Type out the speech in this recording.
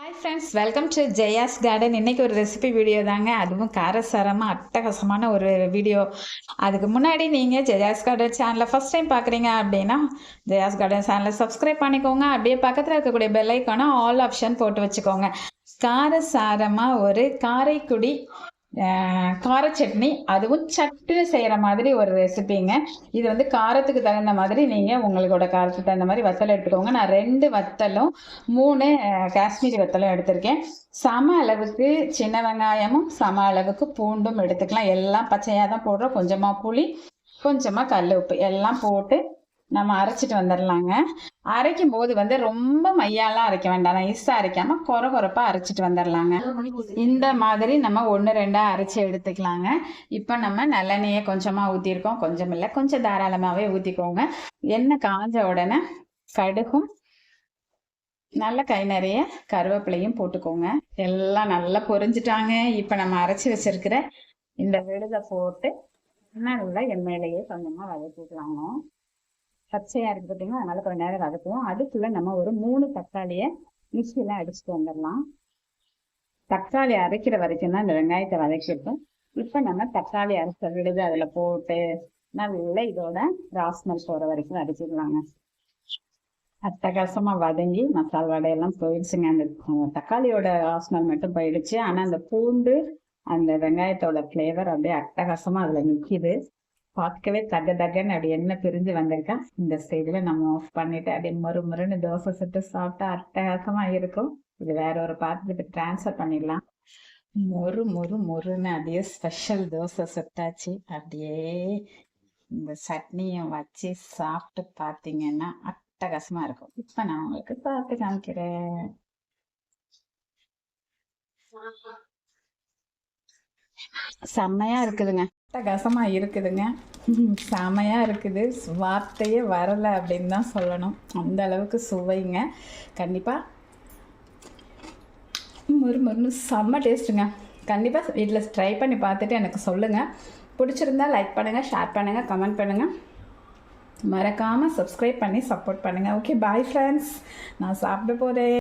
Hi friends, welcome to Jaya's garden. இன்றைக்கி ஒரு recipe video தாங்க. அதுவும் காரசாரமாக அட்டகாசமான ஒரு வீடியோ. அதுக்கு முன்னாடி நீங்கள் ஜெயாஸ் கார்டன் சேனலை ஃபஸ்ட் டைம் பார்க்குறீங்க அப்படின்னா ஜெயாஸ் கார்டன் சேனலை சப்ஸ்கிரைப் பண்ணிக்கோங்க. அப்படியே பக்கத்தில் இருக்கக்கூடிய பெல் ஐக்கான ஆல் ஆப்ஷன் போட்டு வச்சுக்கோங்க. காரசாரமாக ஒரு காரைக்குடி கார சட்னி, அதுவும் சட்டுன்னு செய்கிற மாதிரி ஒரு ரெசிபிங்க. இது வந்து காரத்துக்கு தகுந்த மாதிரி நீங்கள் உங்களோட காரத்துக்கு தகுந்த மாதிரி வத்தல் எடுத்துக்கோங்க. நான் 2 வத்தலும் 3 காஷ்மீரி வத்தலும் எடுத்திருக்கேன். சம அளவுக்கு சின்ன வெங்காயமும் சம அளவுக்கு பூண்டும் எடுத்துக்கலாம். எல்லாம் பச்சையாக தான் போடுறோம். கொஞ்சமாக புளி, கொஞ்சமாக கல் உப்பு எல்லாம் போட்டு நம்ம அரைச்சிட்டு வந்துடலாங்க. அரைக்கும் போது வந்து ரொம்ப மையாலாம் அரைக்க வேண்டாம், நைஸாக அரைக்காமல் கொரகொரப்பாக அரைச்சிட்டு வந்துடலாங்க. இந்த மாதிரி நம்ம 1-2 அரைச்சி எடுத்துக்கலாங்க. இப்போ நம்ம நல்லெண்ணெயை கொஞ்சமாக ஊற்றிருக்கோம். கொஞ்சம் இல்லை, கொஞ்சம் தாராளமாகவே ஊற்றிக்கோங்க. எண்ணெய் காஞ்ச உடனே கடுகும் நல்ல கை நிறைய கருவேப்பிலையும் போட்டுக்கோங்க. எல்லாம் நல்லா பொரிஞ்சிட்டாங்க. இப்போ நம்ம அரைச்சி வச்சிருக்கிற இந்த விழுதை போட்டு நல்லா எண்ணெயிலேயே கொஞ்சமாக வதக்கிக்கலாங்க. பச்சையாக இருக்குது பார்த்தீங்கன்னா, அதனால கொஞ்சம் நேரம் வதக்குவோம். அதுக்குள்ளே நம்ம ஒரு 3 தக்காளியை மிக்சியில் அடிச்சுட்டு வந்துடலாம். தக்காளி அரைக்கிற வரைக்கும் தான் இந்த வெங்காயத்தை வதக்கிருக்கோம். இப்போ நம்ம தக்காளி அரைச்ச விழுது அதில் போட்டு நல்லா இதோட ராஸ்மல் போகிற வரைக்கும் அரைச்சிடலாங்க. அட்டகாசமாக வதங்கி மசாலா வடையெல்லாம் போயிடுச்சுங்க. அந்த தக்காளியோட ராஸ்மல் மட்டும் போயிடுச்சு. ஆனால் அந்த பூண்டு அந்த வெங்காயத்தோட ஃப்ளேவர் அப்படியே அட்டகாசமாக அதில் நிற்கிது. பார்க்கவே தகன்னு அப்படி எண்ணெய் பிரிஞ்சு வந்திருக்கா. இந்த ஸ்டேஜில் நம்ம ஆஃப் பண்ணிட்டு அப்படியே மொறுன்னு தோசை சுட்டு சாப்பிட்டா அட்டகாசமாக இருக்கும். இது வேற ஒரு பாத்திரத்துக்கு டிரான்ஸ்ஃபர் பண்ணிடலாம். மொறுன்னு அப்படியே ஸ்பெஷல் தோசை சுட்டாச்சு. அப்படியே இந்த சட்னியை வச்சு சாப்பிட்டு பார்த்தீங்கன்னா அட்டகாசமாக இருக்கும். இப்போ நான் உங்களுக்கு பார்த்து காமிக்கிறேன். செம்மையாக இருக்குதுங்க, அட்டகாசமாக இருக்குதுங்க, செமையாக இருக்குது. வார்த்தையே வரலை அப்படின்னு தான் சொல்லணும். அந்த அளவுக்கு சுவைங்க. கண்டிப்பாக மொறுன்னு செம்ம டேஸ்ட்டுங்க. கண்டிப்பாக வீட்டில் ட்ரை பண்ணி பார்த்துட்டு எனக்கு சொல்லுங்கள். பிடிச்சிருந்தா லைக் பண்ணுங்கள், ஷேர் பண்ணுங்கள், கமெண்ட் பண்ணுங்கள். மறக்காமல் சப்ஸ்கிரைப் பண்ணி சப்போர்ட் பண்ணுங்கள். Okay, bye friends. நான் சாப்பிட போகிறேன்.